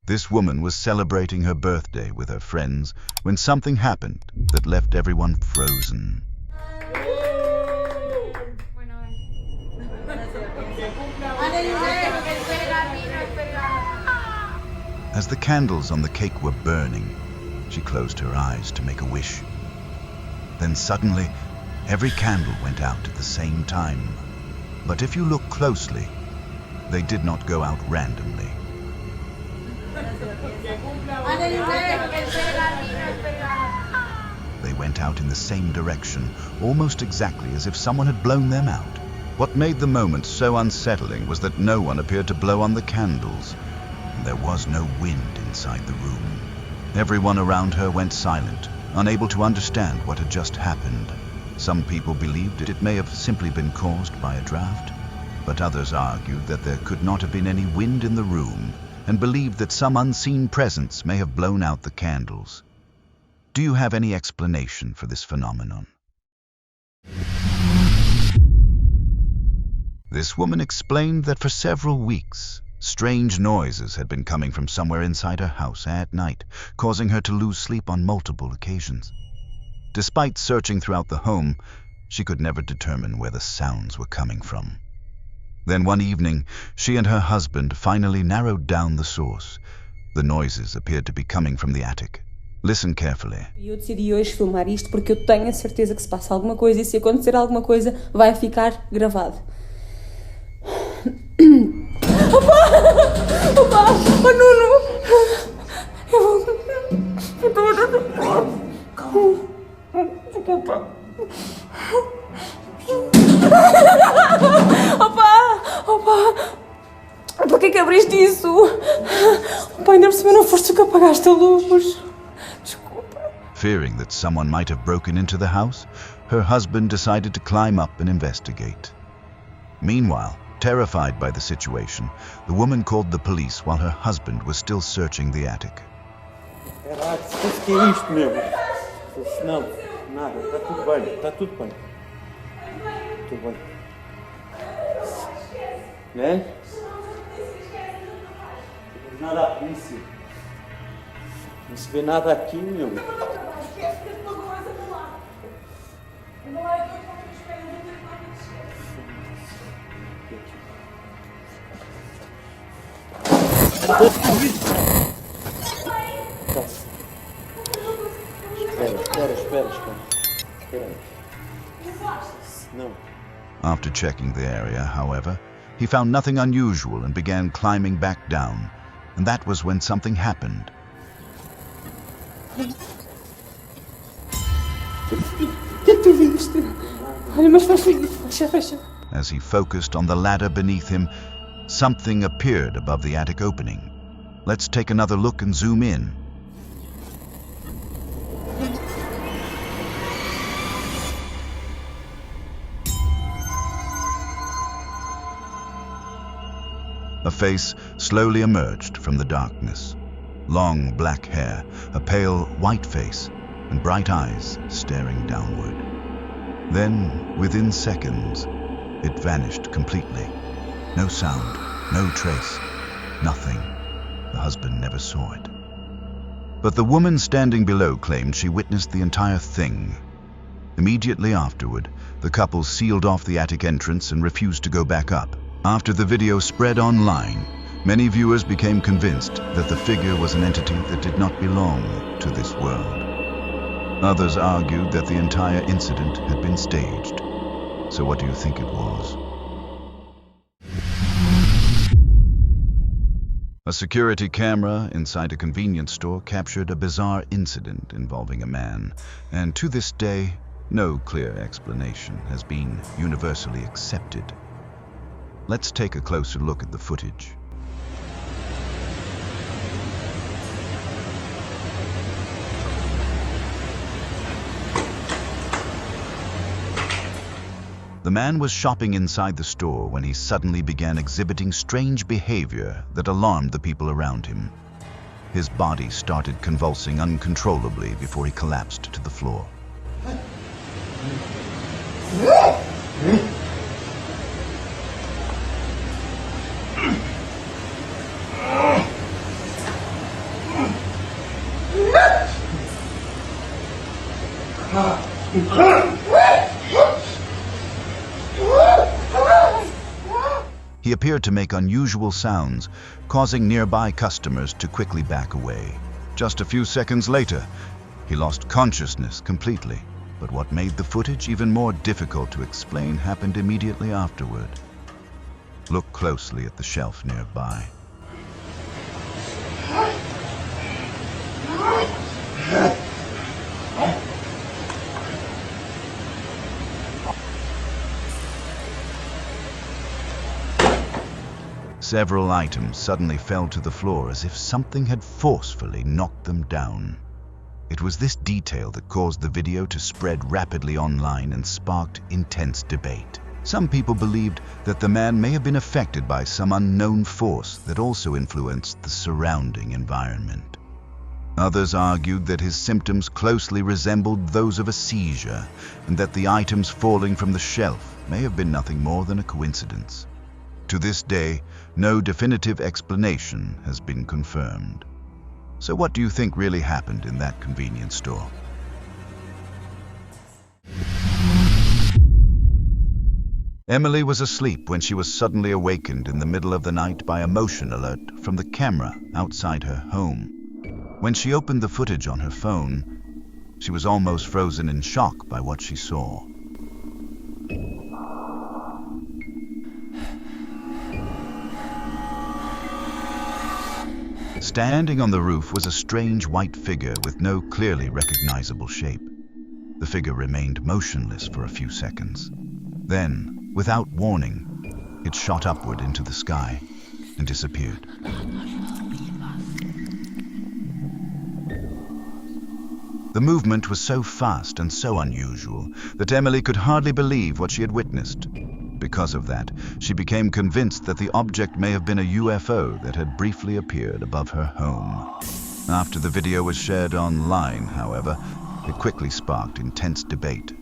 This woman was celebrating her birthday with her friends when something happened that left everyone frozen. As the candles on the cake were burning, she closed her eyes to make a wish. Then suddenly, every candle went out at the same time. But if you look closely, they did not go out randomly. They went out in the same direction, almost exactly as if someone had blown them out. What made the moment so unsettling was that no one appeared to blow on the candles, and there was no wind inside the room. Everyone around her went silent, unable to understand what had just happened. Some people believed it may have simply been caused by a draft, but others argued that there could not have been any wind in the room, and believed that some unseen presence may have blown out the candles. Do you have any explanation for this phenomenon? This woman explained that for several weeks, strange noises had been coming from somewhere inside her house at night, causing her to lose sleep on multiple occasions. Despite searching throughout the home, she could never determine where the sounds were coming from. Then one evening, she and her husband finally narrowed down the source. The noises appeared to be coming from the attic. Listen carefully. Eu decidi hoje filmar isto porque eu tenho a certeza que se passa alguma coisa e se acontecer alguma coisa vai ficar gravado. Opa, Nuno! Desculpa. Opa! Por que abriste isso? Opa, ainda por cima não foste tu que apagaste a luz. Desculpa. Fearing that someone might have broken into the house, her husband decided to climb up and investigate. Meanwhile, terrified by the situation, the woman called the police while her husband was still searching the attic. Caraca, que é isto, meu? Não, nada, está tudo bem, está tudo bem. Tudo bem. Né? Nada à polícia. Não se vê nada aqui, meu. Espera. Não. After checking the area, however, he found nothing unusual and began climbing back down, and that was when something happened. Que tu viste? Olha, mas fecha. As he focused on the ladder beneath him, something appeared above the attic opening. Let's take another look and zoom in. A face slowly emerged from the darkness. Long black hair, a pale white face, and bright eyes staring downward. Then, within seconds, it vanished completely. No sound, no trace, nothing. The husband never saw it. But the woman standing below claimed she witnessed the entire thing. Immediately afterward, the couple sealed off the attic entrance and refused to go back up. After the video spread online, many viewers became convinced that the figure was an entity that did not belong to this world. Others argued that the entire incident had been staged. So what do you think it was? A security camera inside a convenience store captured a bizarre incident involving a man, and to this day, no clear explanation has been universally accepted. Let's take a closer look at the footage. The man was shopping inside the store when he suddenly began exhibiting strange behavior that alarmed the people around him. His body started convulsing uncontrollably before he collapsed to the floor. He appeared to make unusual sounds, causing nearby customers to quickly back away. Just a few seconds later, he lost consciousness completely. But what made the footage even more difficult to explain happened immediately afterward. Look closely at the shelf nearby. Several items suddenly fell to the floor as if something had forcefully knocked them down. It was this detail that caused the video to spread rapidly online and sparked intense debate. Some people believed that the man may have been affected by some unknown force that also influenced the surrounding environment. Others argued that his symptoms closely resembled those of a seizure, and that the items falling from the shelf may have been nothing more than a coincidence. To this day, no definitive explanation has been confirmed. So what do you think really happened in that convenience store? Emily was asleep when she was suddenly awakened in the middle of the night by a motion alert from the camera outside her home. When she opened the footage on her phone, she was almost frozen in shock by what she saw. Standing on the roof was a strange white figure with no clearly recognizable shape. The figure remained motionless for a few seconds. Then, without warning, it shot upward into the sky and disappeared. The movement was so fast and so unusual that Emily could hardly believe what she had witnessed. Because of that, she became convinced that the object may have been a UFO that had briefly appeared above her home. After the video was shared online, however, it quickly sparked intense debate.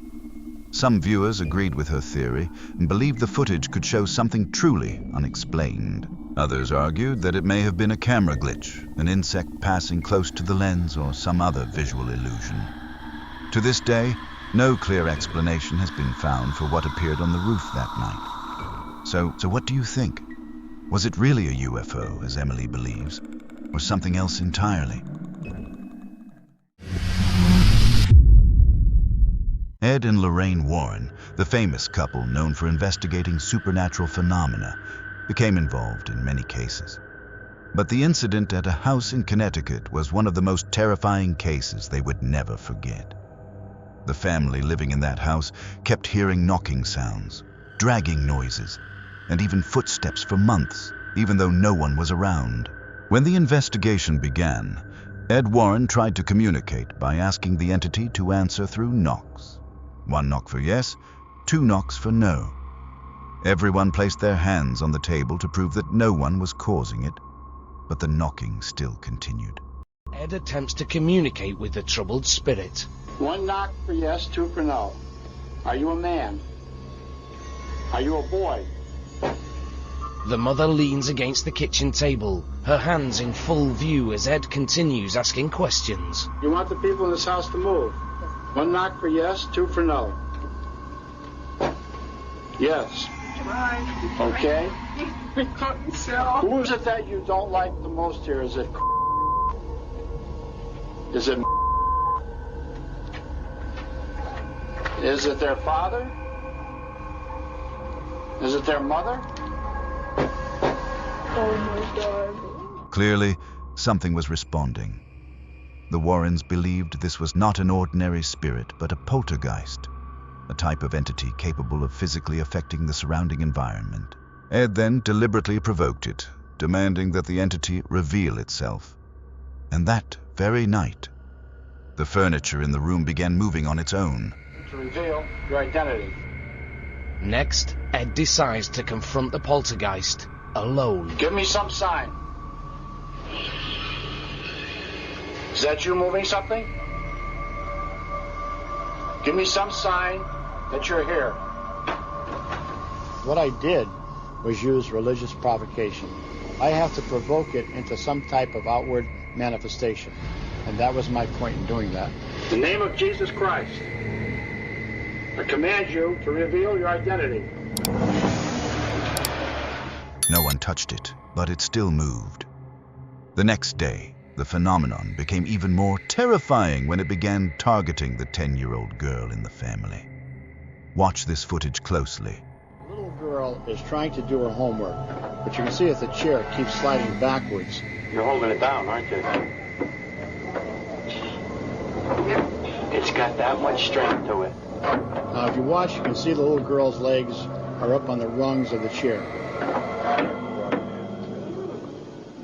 Some viewers agreed with her theory and believed the footage could show something truly unexplained. Others argued that it may have been a camera glitch, an insect passing close to the lens, or some other visual illusion. To this day, no clear explanation has been found for what appeared on the roof that night. So what do you think? Was it really a UFO, as Emily believes, or something else entirely? Ed and Lorraine Warren, the famous couple known for investigating supernatural phenomena, became involved in many cases. But the incident at a house in Connecticut was one of the most terrifying cases they would never forget. The family living in that house kept hearing knocking sounds, dragging noises, and even footsteps for months, even though no one was around. When the investigation began, Ed Warren tried to communicate by asking the entity to answer through knocks. 1 knock for yes, 2 knocks for no. Everyone placed their hands on the table to prove that no one was causing it, but the knocking still continued. Ed attempts to communicate with the troubled spirit. 1 knock for yes, 2 for no. Are you a man? Are you a boy? The mother leans against the kitchen table, her hands in full view as Ed continues asking questions. You want the people in this house to move? 1 knock for yes, 2 for no. Yes. Okay. Who is it that you don't like the most here? Is it? Is it? Is it their father? Is it their mother? Oh my God. Clearly, something was responding. The Warrens believed this was not an ordinary spirit, but a poltergeist, a type of entity capable of physically affecting the surrounding environment. Ed then deliberately provoked it, demanding that the entity reveal itself. And that very night, the furniture in the room began moving on its own. To reveal your identity. Next, Ed decides to confront the poltergeist, alone. Give me some sign. Is that you moving something? Give me some sign that you're here. What I did was use religious provocation. I have to provoke it into some type of outward manifestation. And that was my point in doing that. In the name of Jesus Christ, I command you to reveal your identity. No one touched it, but it still moved. The next day, the phenomenon became even more terrifying when it began targeting the 10-year-old girl in the family. Watch this footage closely. The little girl is trying to do her homework, but you can see that the chair keeps sliding backwards. You're holding it down, aren't you? It's got that much strength to it. Now, if you watch, you can see the little girl's legs are up on the rungs of the chair.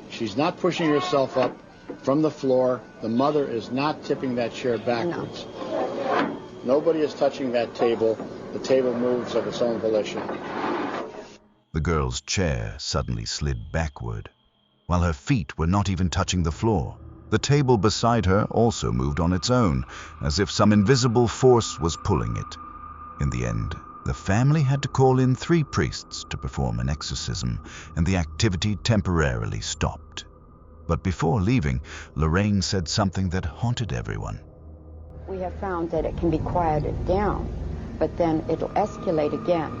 She's not pushing herself up from the floor. The mother is not tipping that chair backwards. No. Nobody is touching that table. The table moves of its own volition. The girl's chair suddenly slid backward, while her feet were not even touching the floor. The table beside her also moved on its own, as if some invisible force was pulling it. In the end, the family had to call in 3 priests to perform an exorcism, and the activity temporarily stopped. But before leaving, Lorraine said something that haunted everyone. We have found that it can be quieted down, but then it'll escalate again.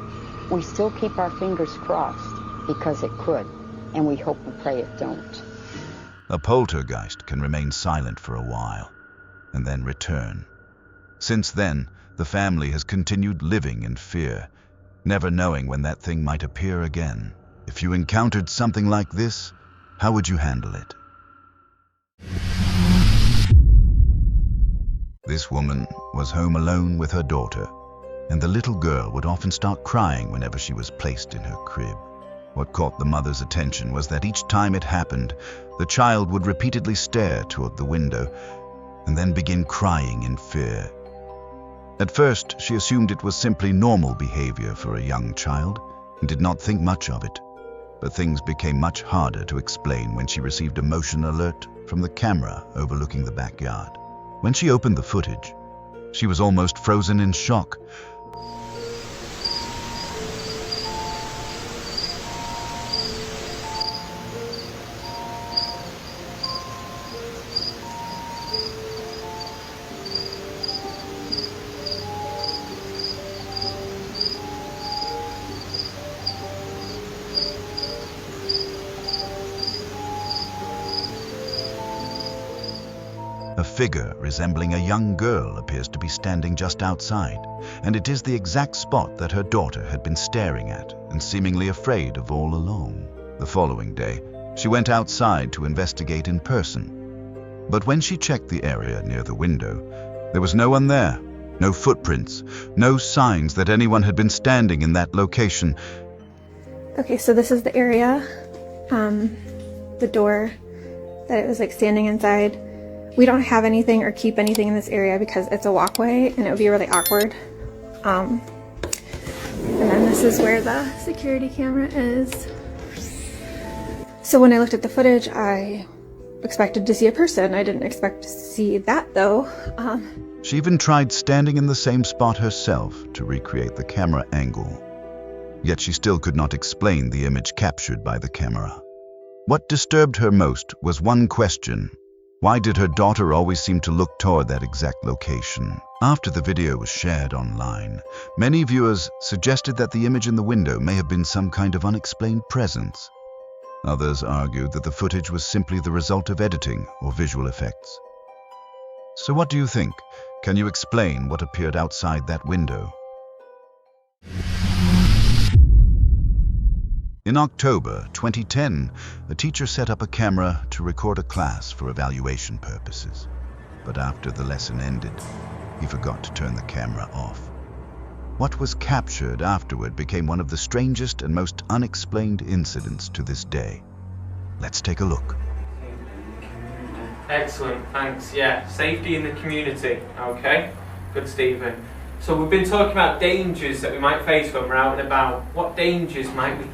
We still keep our fingers crossed because it could, and we hope and pray it don't. A poltergeist can remain silent for a while, and then return. Since then, the family has continued living in fear, never knowing when that thing might appear again. If you encountered something like this, how would you handle it? This woman was home alone with her daughter, and the little girl would often start crying whenever she was placed in her crib. What caught the mother's attention was that each time it happened, the child would repeatedly stare toward the window and then begin crying in fear. At first, she assumed it was simply normal behavior for a young child and did not think much of it. But things became much harder to explain when she received a motion alert from the camera overlooking the backyard. When she opened the footage, she was almost frozen in shock. A figure resembling a young girl appears to be standing just outside, and it is the exact spot that her daughter had been staring at and seemingly afraid of all along. The following day, she went outside to investigate in person. But when she checked the area near the window, there was no one there, no footprints, no signs that anyone had been standing in that location. Okay, so this is the area, the door that it was like standing inside. We don't have anything or keep anything in this area because it's a walkway and it would be really awkward. And then this is where the security camera is. So when I looked at the footage, I expected to see a person. I didn't expect to see that though. She even tried standing in the same spot herself to recreate the camera angle. Yet she still could not explain the image captured by the camera. What disturbed her most was one question. Why did her daughter always seem to look toward that exact location? After the video was shared online, many viewers suggested that the image in the window may have been some kind of unexplained presence. Others argued that the footage was simply the result of editing or visual effects. So what do you think? Can you explain what appeared outside that window? In October 2010, a teacher set up a camera to record a class for evaluation purposes. But after the lesson ended, he forgot to turn the camera off. What was captured afterward became one of the strangest and most unexplained incidents to this day. Let's take a look. Excellent, thanks. Yeah, safety in the community. Okay, good, Stephen. So we've been talking about dangers that we might face when we're out and about. What dangers might we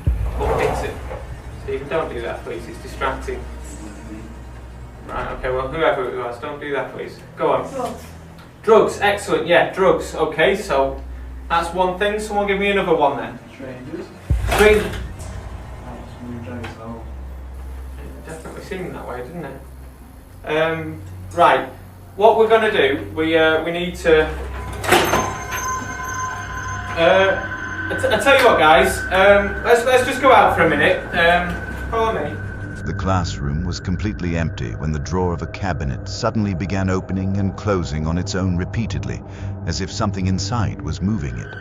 fix it? Stephen, don't do that, please. It's distracting. Right, okay, well, whoever it was, don't do that, please. Go on. Drugs. Drugs, excellent, yeah, drugs. Okay, so that's one thing. Someone give me another one then. Strangers. Strange. That's when you drive out. It definitely seemed that way, didn't it? Right. What we're going to do, we need to. I tell you what, guys. Let's just go out for a minute. Follow me. The classroom was completely empty when the drawer of a cabinet suddenly began opening and closing on its own repeatedly, as if something inside was moving it.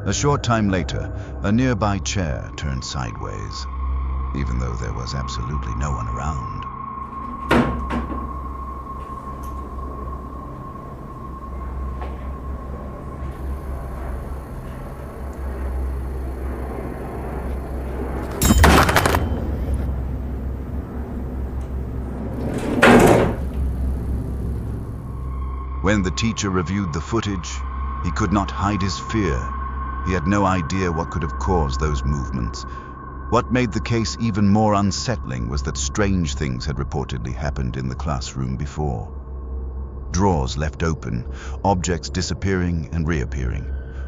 A short time later, a nearby chair turned sideways, even though there was absolutely no one around. When the teacher reviewed the footage, he could not hide his fear. He had no idea what could have caused those movements. What made the case even more unsettling was that strange things had reportedly happened in the classroom before. Drawers left open, objects disappearing and reappearing,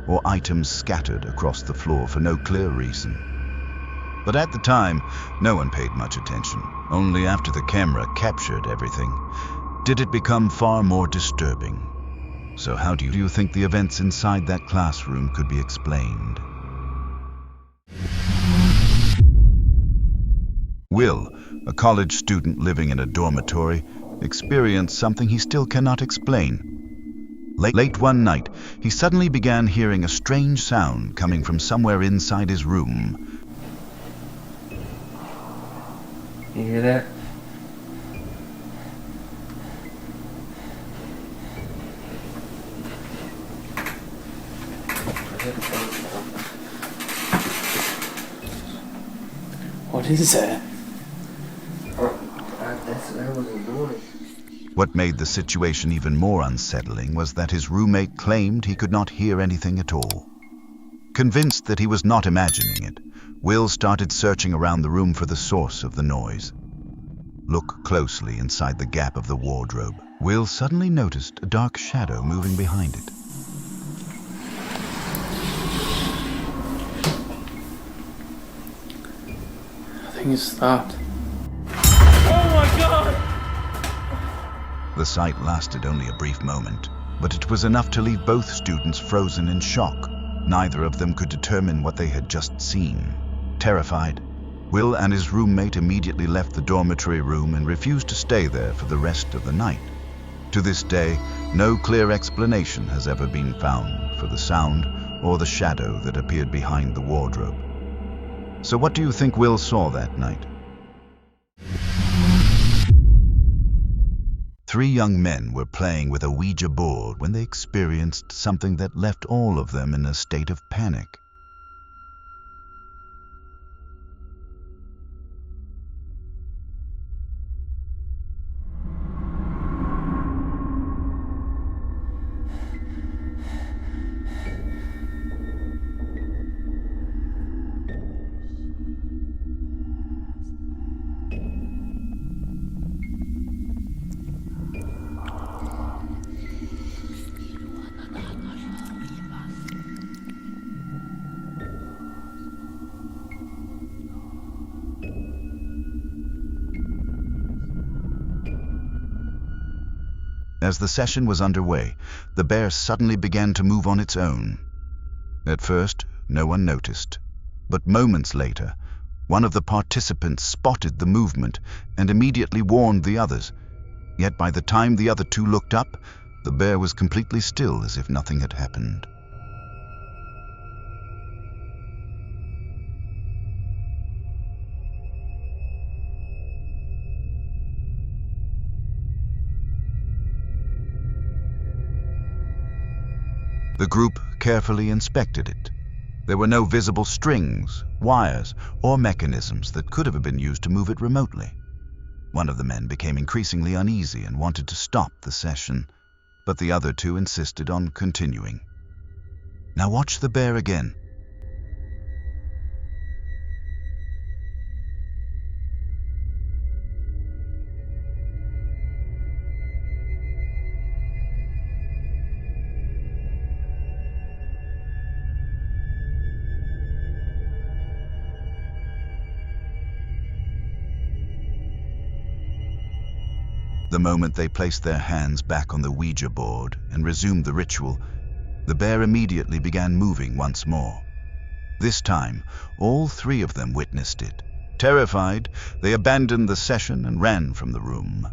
or items scattered across the floor for no clear reason. But at the time, no one paid much attention. Only after the camera captured everything did it become far more disturbing. So how do you think the events inside that classroom could be explained? Will, a college student living in a dormitory, experienced something he still cannot explain. Late one night, he suddenly began hearing a strange sound coming from somewhere inside his room. You hear that? What is that? What made the situation even more unsettling was that his roommate claimed he could not hear anything at all. Convinced that he was not imagining it, Will started searching around the room for the source of the noise. Look closely inside the gap of the wardrobe. Will suddenly noticed a dark shadow moving behind it. I think it's stopped. Oh my god! The sight lasted only a brief moment, but it was enough to leave both students frozen in shock. Neither of them could determine what they had just seen. Terrified, Will and his roommate immediately left the dormitory room and refused to stay there for the rest of the night. To this day, no clear explanation has ever been found for the sound or the shadow that appeared behind the wardrobe. So what do you think Will saw that night? 3 young men were playing with a Ouija board when they experienced something that left all of them in a state of panic. As the session was underway, the bear suddenly began to move on its own. At first, no one noticed, but moments later, one of the participants spotted the movement and immediately warned the others. Yet by the time the other 2 looked up, the bear was completely still, as if nothing had happened. The group carefully inspected it. There were no visible strings, wires, or mechanisms that could have been used to move it remotely. One of the men became increasingly uneasy and wanted to stop the session, but the other 2 insisted on continuing. Now watch the bear again. The moment they placed their hands back on the Ouija board and resumed the ritual, the bear immediately began moving once more. This time, all three of them witnessed it. Terrified, they abandoned the session and ran from the room.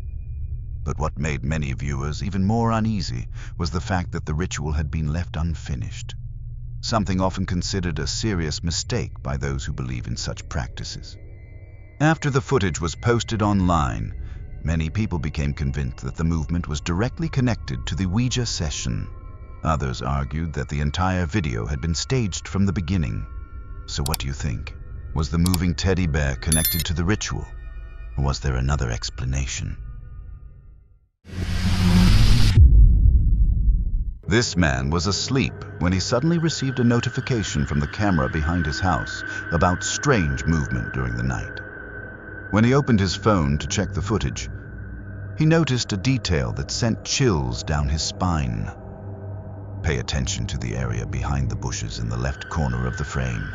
But what made many viewers even more uneasy was the fact that the ritual had been left unfinished, something often considered a serious mistake by those who believe in such practices. After the footage was posted online, many people became convinced that the movement was directly connected to the Ouija session. Others argued that the entire video had been staged from the beginning. So what do you think? Was the moving teddy bear connected to the ritual? Or was there another explanation? This man was asleep when he suddenly received a notification from the camera behind his house about strange movement during the night. When he opened his phone to check the footage, he noticed a detail that sent chills down his spine. Pay attention to the area behind the bushes in the left corner of the frame.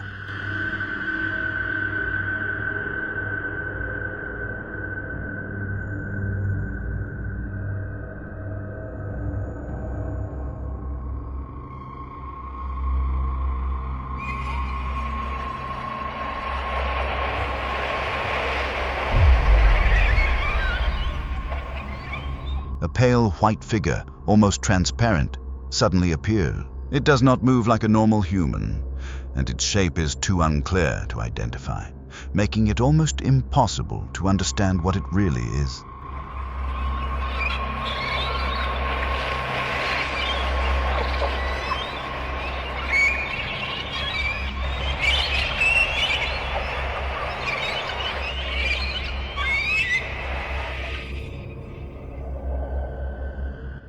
A pale white figure, almost transparent, suddenly appeared. It does not move like a normal human, and its shape is too unclear to identify, making it almost impossible to understand what it really is.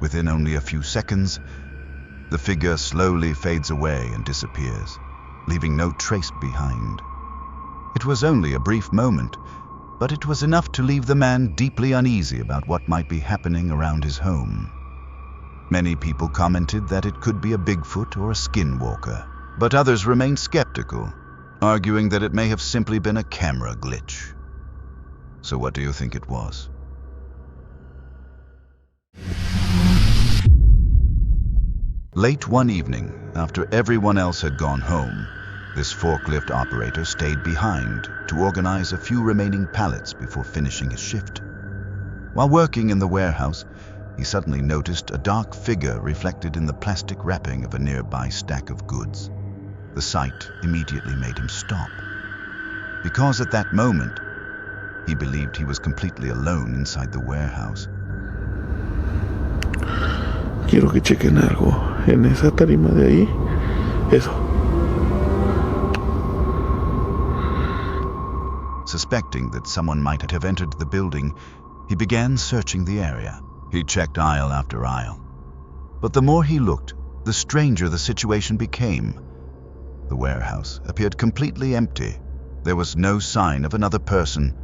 Within only a few seconds, the figure slowly fades away and disappears, leaving no trace behind. It was only a brief moment, but it was enough to leave the man deeply uneasy about what might be happening around his home. Many people commented that it could be a Bigfoot or a skinwalker, but others remained skeptical, arguing that it may have simply been a camera glitch. So what do you think it was? Late one evening, after everyone else had gone home, this forklift operator stayed behind to organize a few remaining pallets before finishing his shift. While working in the warehouse, he suddenly noticed a dark figure reflected in the plastic wrapping of a nearby stack of goods. The sight immediately made him stop, because at that moment, he believed he was completely alone inside the warehouse. Quiero que chequen algo en esa tarima de ahí. Eso. Suspecting that someone might have entered the building, he began searching the area. He checked aisle after aisle. But the more he looked, the stranger the situation became. The warehouse appeared completely empty. There was no sign of another person,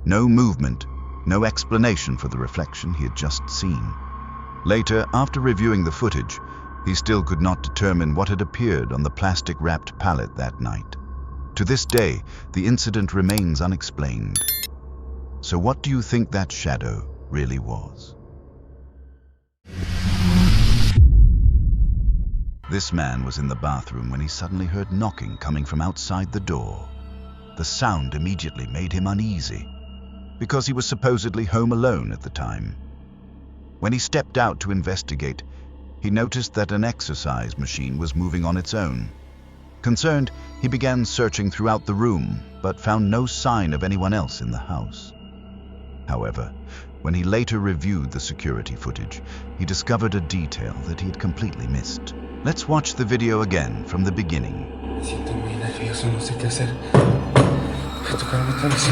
no movement, no explanation for the reflection he had just seen. Later, after reviewing the footage, he still could not determine what had appeared on the plastic-wrapped pallet that night. To this day, the incident remains unexplained. So what do you think that shadow really was? This man was in the bathroom when he suddenly heard knocking coming from outside the door. The sound immediately made him uneasy, because he was supposedly home alone at the time. When he stepped out to investigate, he noticed that an exercise machine was moving on its own. Concerned, he began searching throughout the room, but found no sign of anyone else in the house. However, when he later reviewed the security footage, he discovered a detail that he had completely missed. Let's watch the video again from the beginning. Me siento muy nervioso, no sé qué hacer. Voy a tocar otra vez.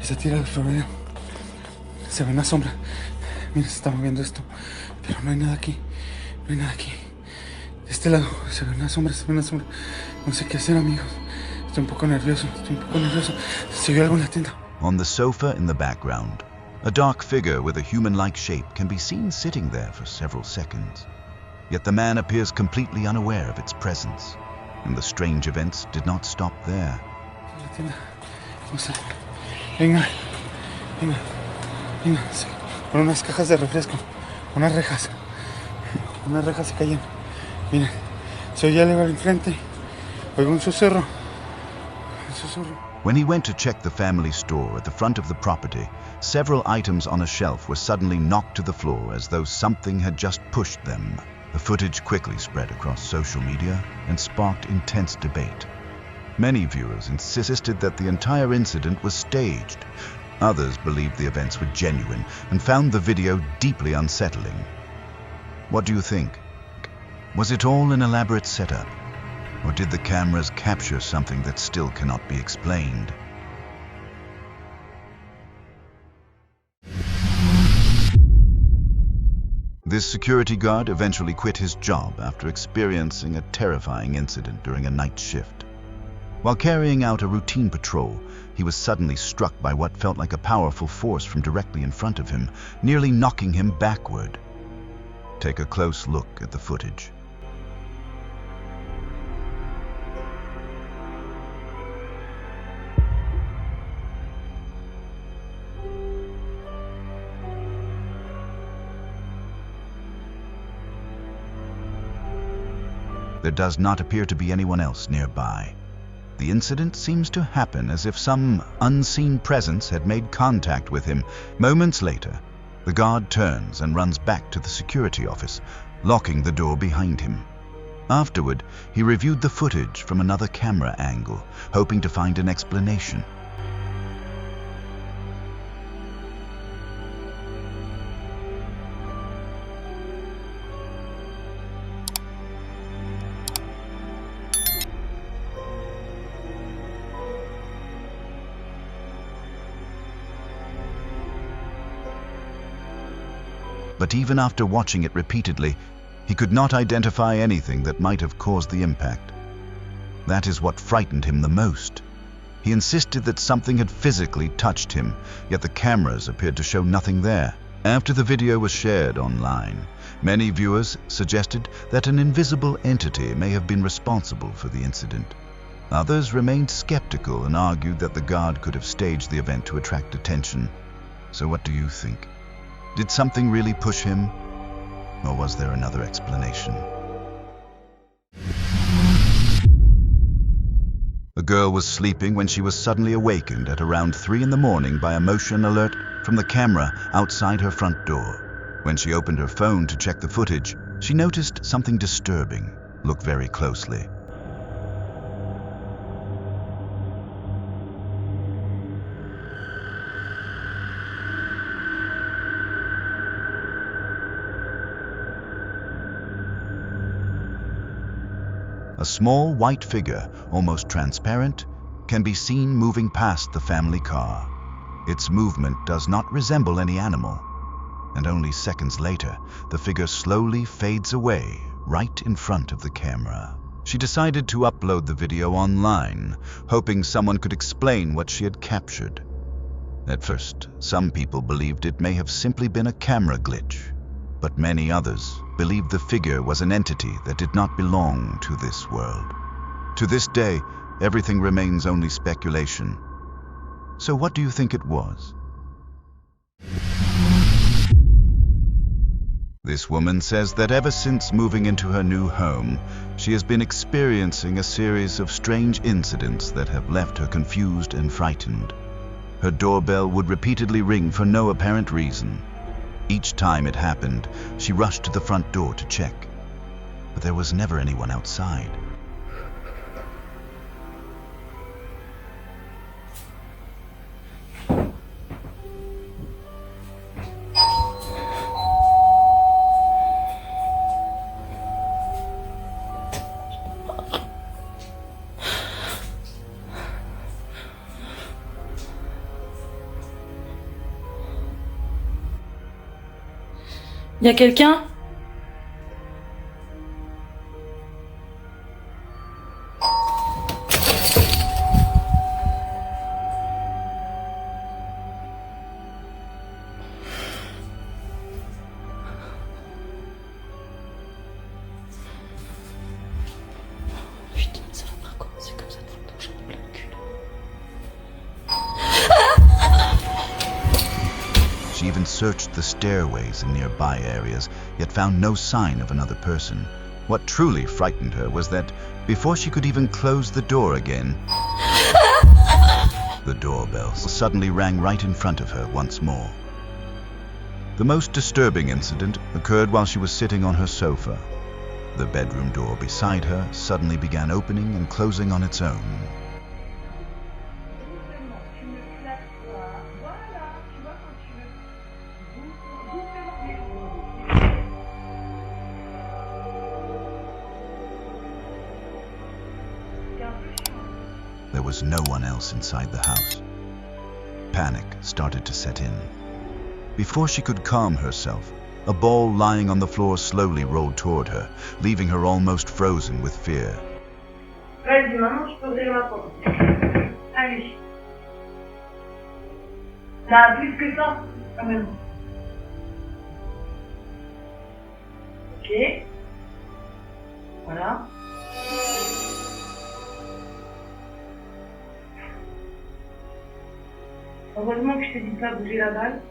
Esa tira de florero. Se ve una sombra. Mira, se está moviendo esto. Pero no hay nada aquí. No hay nada aquí. De este lado se ve una sombra, se ve una sombra. No sé qué hacer, amigos. Estoy un poco nervioso. Se ve algo en la tienda. On the sofa in the background, a dark figure with a human-like shape can be seen sitting there for several seconds. Yet the man appears completely unaware of its presence. And the strange events did not stop there. La tienda. No sé. Venga. Sí. Con unas cajas de refresco. Unas rejas se cayeron. Miren, se oye algo al enfrente. Oigo un susurro. When he went to check the family store at the front of the property, several items on a shelf were suddenly knocked to the floor as though something had just pushed them. The footage quickly spread across social media and sparked intense debate. Many viewers insisted that the entire incident was staged. Others believed the events were genuine and found the video deeply unsettling. What do you think? Was it all an elaborate setup? Or did the cameras capture something that still cannot be explained? This security guard eventually quit his job after experiencing a terrifying incident during a night shift. While carrying out a routine patrol, he was suddenly struck by what felt like a powerful force from directly in front of him, nearly knocking him backward. Take a close look at the footage. There does not appear to be anyone else nearby. The incident seems to happen as if some unseen presence had made contact with him. Moments later, the guard turns and runs back to the security office, locking the door behind him. Afterward, he reviewed the footage from another camera angle, hoping to find an explanation. But even after watching it repeatedly, he could not identify anything that might have caused the impact. That is what frightened him the most. He insisted that something had physically touched him, yet the cameras appeared to show nothing there. After the video was shared online, many viewers suggested that an invisible entity may have been responsible for the incident. Others remained skeptical and argued that the guard could have staged the event to attract attention. So what do you think? Did something really push him? Or was there another explanation? A girl was sleeping when she was suddenly awakened at around 3 a.m. by a motion alert from the camera outside her front door. When she opened her phone to check the footage, she noticed something disturbing. Look very closely. A small white figure, almost transparent, can be seen moving past the family car. Its movement does not resemble any animal, and only seconds later, the figure slowly fades away right in front of the camera. She decided to upload the video online, hoping someone could explain what she had captured. At first, some people believed it may have simply been a camera glitch, but many others believed the figure was an entity that did not belong to this world. To this day, everything remains only speculation. So what do you think it was? This woman says that ever since moving into her new home, she has been experiencing a series of strange incidents that have left her confused and frightened. Her doorbell would repeatedly ring for no apparent reason. Each time it happened, she rushed to the front door to check, but there was never anyone outside. Y a quelqu'un ? Putain, ça va pas commencer comme ça, faut que j'en ai plein le cul. searched the stairways and nearby areas, yet found no sign of another person. What truly frightened her was that before she could even close the door again, the doorbell suddenly rang right in front of her once more. The most disturbing incident occurred while she was sitting on her sofa. The bedroom door beside her suddenly began opening and closing on its own. There was no one else inside the house. Panic started to set in. Before she could calm herself, a ball lying on the floor slowly rolled toward her, leaving her almost frozen with fear. Vas-y, maintenant tu peux ouvrir la porte. Allez. T'as plus que ça, quand même. Ok. Voilà. Heureusement que je t'ai dit pas bouger la balle.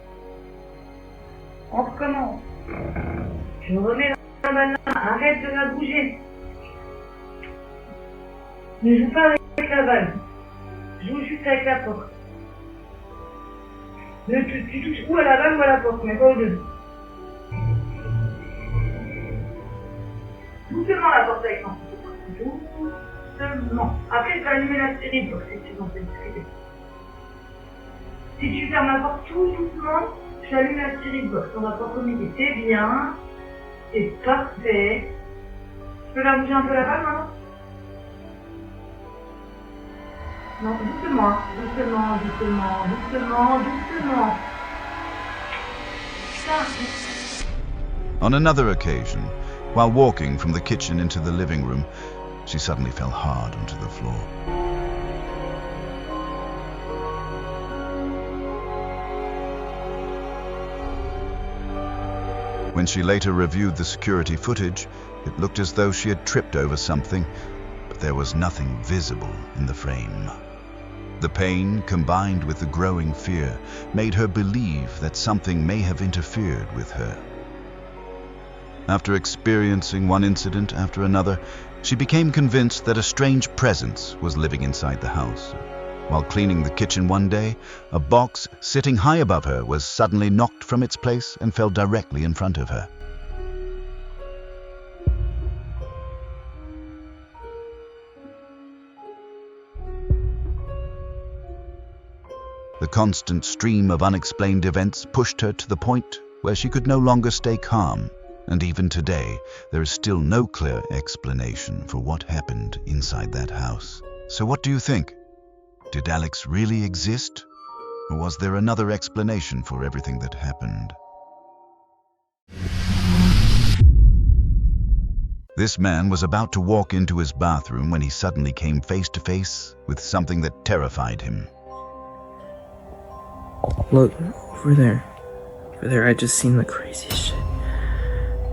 On recommence. Je remets la balle là. Arrête de la bouger. Ne joue pas avec la balle. Joue juste avec la porte. Tu touches ou à la balle ou à la porte, mais pas aux deux. Doucement la porte avec moi. Doucement. Après, tu vas allumer la série pour que tu t'en fais discuter. Si tu fermes la porte tout doucement, tu allumes la série box. On va pas communiquer. C'est bien. C'est parfait. Tu peux la bouger un peu la balle maintenant? Non, doucement. Doucement, doucement, doucement, doucement. Ça. On another occasion, while walking from the kitchen into the living room, she suddenly fell hard onto the floor. When she later reviewed the security footage, it looked as though she had tripped over something, but there was nothing visible in the frame. The pain, combined with the growing fear, made her believe that something may have interfered with her. After experiencing one incident after another, she became convinced that a strange presence was living inside the house. While cleaning the kitchen one day, a box sitting high above her was suddenly knocked from its place and fell directly in front of her. The constant stream of unexplained events pushed her to the point where she could no longer stay calm. And even today, there is still no clear explanation for what happened inside that house. So what do you think? Did Alex really exist? Or was there another explanation for everything that happened? This man was about to walk into his bathroom when he suddenly came face to face with something that terrified him. Look, over there. Over there, I just seen the craziest shit.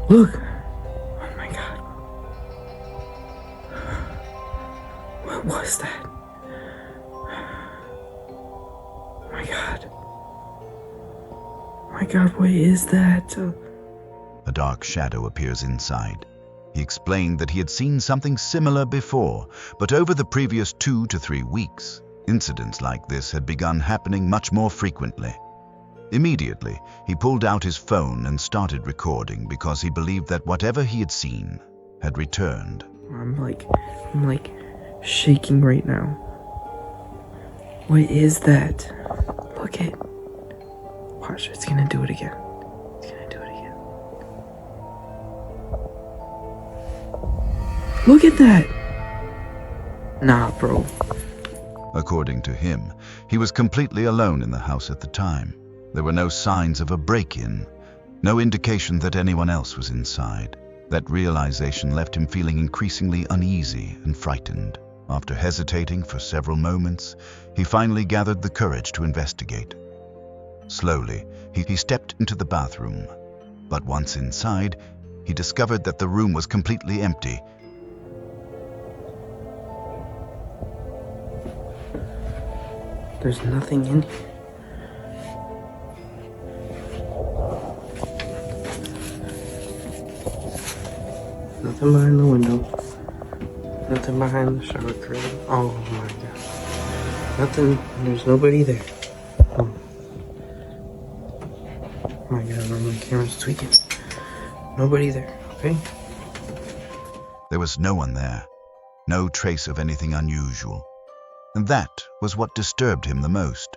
Look! Oh my god. What was that? Oh my god. Oh my god, what is that? A dark shadow appears inside. He explained that he had seen something similar before, but over the previous 2 to 3 weeks, incidents like this had begun happening much more frequently. Immediately, he pulled out his phone and started recording because he believed that whatever he had seen had returned. I'm like shaking right now. What is that? Look it. Watch, it's gonna do it again. It's gonna do it again. Look at that! Nah, bro. According to him, he was completely alone in the house at the time. There were no signs of a break-in, no indication that anyone else was inside. That realization left him feeling increasingly uneasy and frightened. After hesitating for several moments, he finally gathered the courage to investigate. Slowly, he stepped into the bathroom. But once inside, he discovered that the room was completely empty. There's nothing in here. Nothing behind the window. Nothing behind the shower curtain. Oh my god. Nothing. There's nobody there. Oh my god, my camera's tweaking. Nobody there, okay? There was no one there. No trace of anything unusual. And that was what disturbed him the most.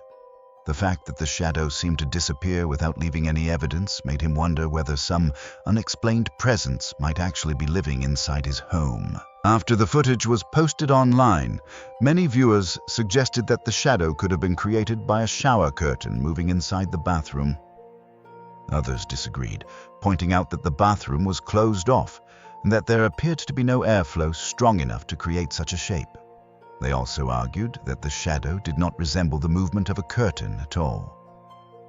The fact that the shadow seemed to disappear without leaving any evidence made him wonder whether some unexplained presence might actually be living inside his home. After the footage was posted online, many viewers suggested that the shadow could have been created by a shower curtain moving inside the bathroom. Others disagreed, pointing out that the bathroom was closed off and that there appeared to be no airflow strong enough to create such a shape. They also argued that the shadow did not resemble the movement of a curtain at all.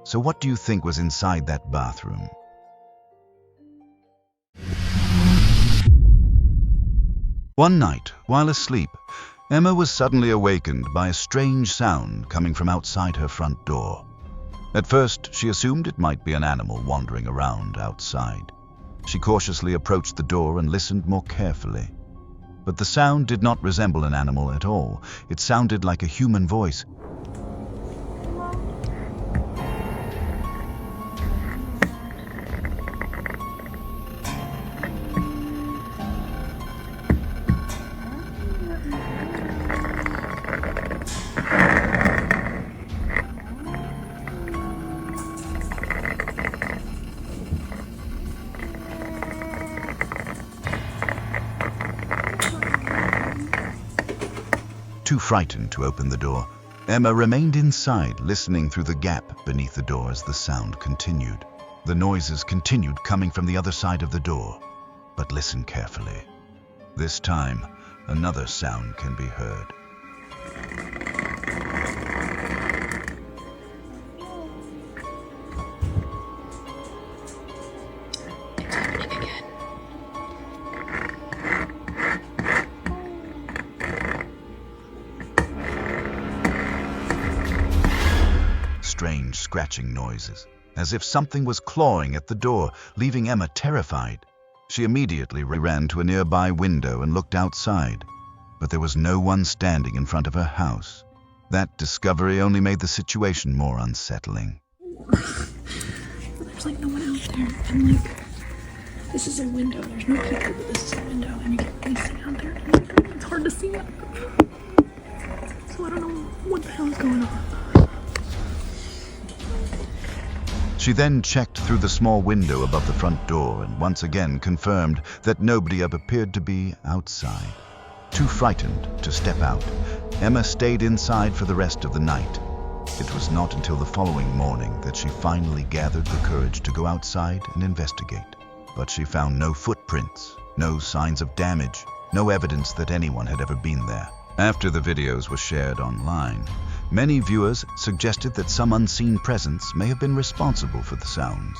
So what do you think was inside that bathroom? One night, while asleep, Emma was suddenly awakened by a strange sound coming from outside her front door. At first, she assumed it might be an animal wandering around outside. She cautiously approached the door and listened more carefully. But the sound did not resemble an animal at all. It sounded like a human voice. Too frightened to open the door, Emma remained inside, listening through the gap beneath the door as the sound continued. The noises continued coming from the other side of the door, but listen carefully. This time, another sound can be heard. Strange scratching noises, as if something was clawing at the door, leaving Emma terrified. She immediately ran to a nearby window and looked outside, but there was no one standing in front of her house. That discovery only made the situation more unsettling. There's like no one out there, and like, this is a window. There's no people, but this is a window, and you can really see out there. And it's hard to see. So I don't know what the hell is going on. She then checked through the small window above the front door and once again confirmed that nobody appeared to be outside. Too frightened to step out, Emma stayed inside for the rest of the night. It was not until the following morning that she finally gathered the courage to go outside and investigate. But she found no footprints, no signs of damage, no evidence that anyone had ever been there. After the videos were shared online, many viewers suggested that some unseen presence may have been responsible for the sounds.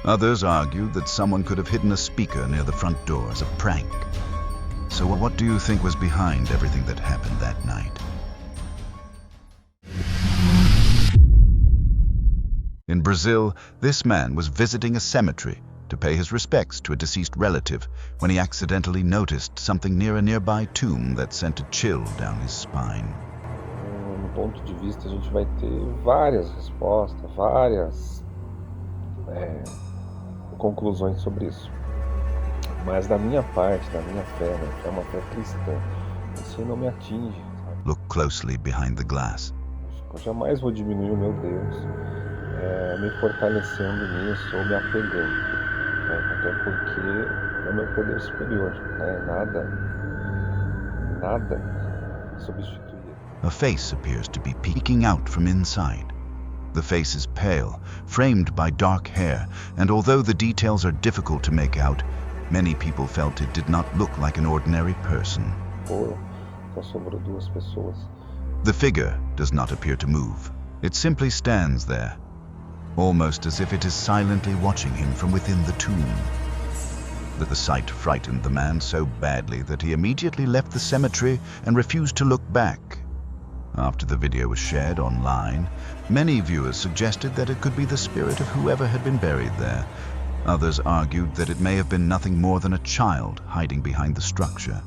Others argued that someone could have hidden a speaker near the front door as a prank. So what do you think was behind everything that happened that night? In Brazil, this man was visiting a cemetery to pay his respects to a deceased relative when he accidentally noticed something near a nearby tomb that sent a chill down his spine. No ponto de vista, a gente vai ter várias respostas, várias conclusões sobre isso. Mas da minha parte, da minha fé, né, que é uma fé cristã, isso não me atinge. Sabe? Look closely behind the glass. Eu jamais vou diminuir o meu Deus, me fortalecendo nisso ou me apegando. Até porque é o meu poder superior, nada substitui. A face appears to be peeking out from inside. The face is pale, framed by dark hair, and although the details are difficult to make out, many people felt it did not look like an ordinary person. Só sobrou duas pessoas. The figure does not appear to move. It simply stands there, almost as if it is silently watching him from within the tomb. The sight frightened the man so badly that he immediately left the cemetery and refused to look back. After the video was shared online, many viewers suggested that it could be the spirit of whoever had been buried there. Others argued that it may have been nothing more than a child hiding behind the structure.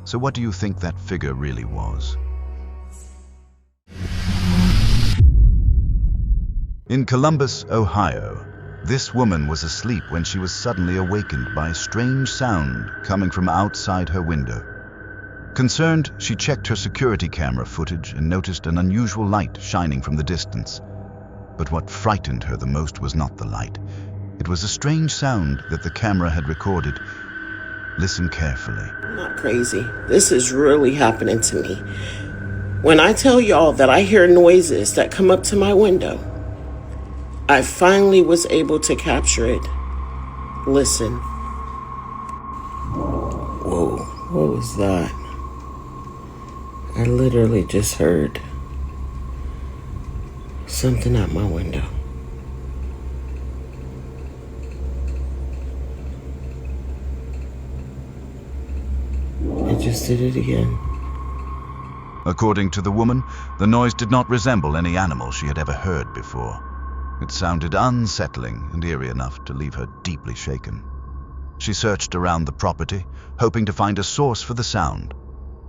So what do you think that figure really was? In Columbus, Ohio, this woman was asleep when she was suddenly awakened by a strange sound coming from outside her window. Concerned, she checked her security camera footage and noticed an unusual light shining from the distance. But what frightened her the most was not the light. It was a strange sound that the camera had recorded. Listen carefully. I'm not crazy. This is really happening to me. When I tell y'all that I hear noises that come up to my window, I finally was able to capture it. Listen. Whoa, what was that? I literally just heard something at my window. It just did it again. According to the woman, the noise did not resemble any animal she had ever heard before. It sounded unsettling and eerie enough to leave her deeply shaken. She searched around the property, hoping to find a source for the sound.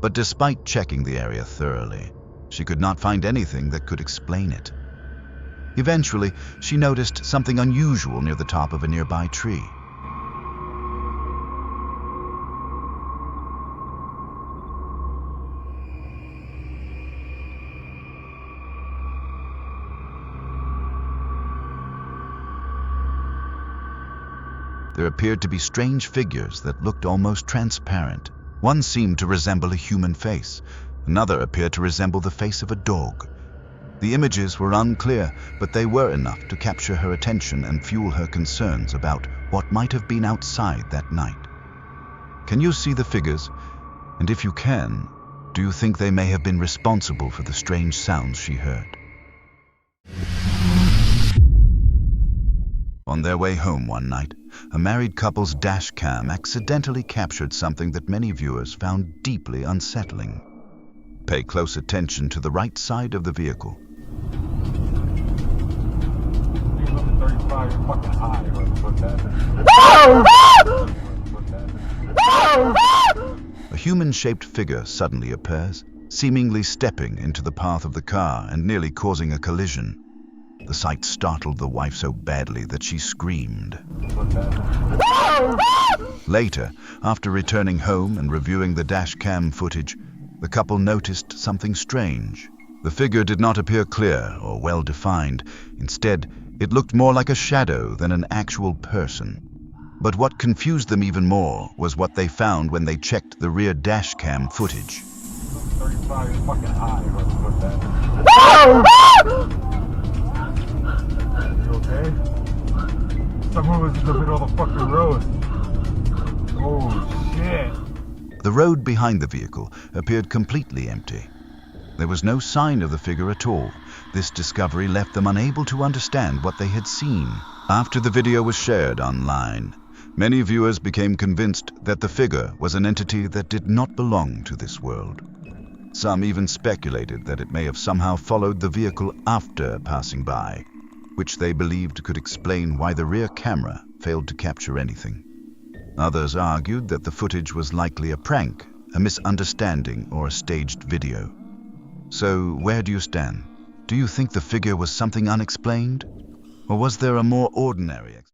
But despite checking the area thoroughly, she could not find anything that could explain it. Eventually, she noticed something unusual near the top of a nearby tree. There appeared to be strange figures that looked almost transparent. One seemed to resemble a human face. Another appeared to resemble the face of a dog. The images were unclear, but they were enough to capture her attention and fuel her concerns about what might have been outside that night. Can you see the figures? And if you can, do you think they may have been responsible for the strange sounds she heard? On their way home one night, a married couple's dash cam accidentally captured something that many viewers found deeply unsettling. Pay close attention to the right side of the vehicle. A human-shaped figure suddenly appears, seemingly stepping into the path of the car and nearly causing a collision. The sight startled the wife so badly that she screamed. Later, after returning home and reviewing the dash cam footage, the couple noticed something strange. The figure did not appear clear or well-defined. Instead, it looked more like a shadow than an actual person. But what confused them even more was what they found when they checked the rear dash cam footage. 35 is fucking high. You okay? Someone was in the middle of the fucking road. Oh shit. The road behind the vehicle appeared completely empty. There was no sign of the figure at all. This discovery left them unable to understand what they had seen. After the video was shared online, many viewers became convinced that the figure was an entity that did not belong to this world. Some even speculated that it may have somehow followed the vehicle after passing by, which they believed could explain why the rear camera failed to capture anything. Others argued that the footage was likely a prank, a misunderstanding, or a staged video. So, where do you stand? Do you think the figure was something unexplained? Or was there a more ordinary explanation?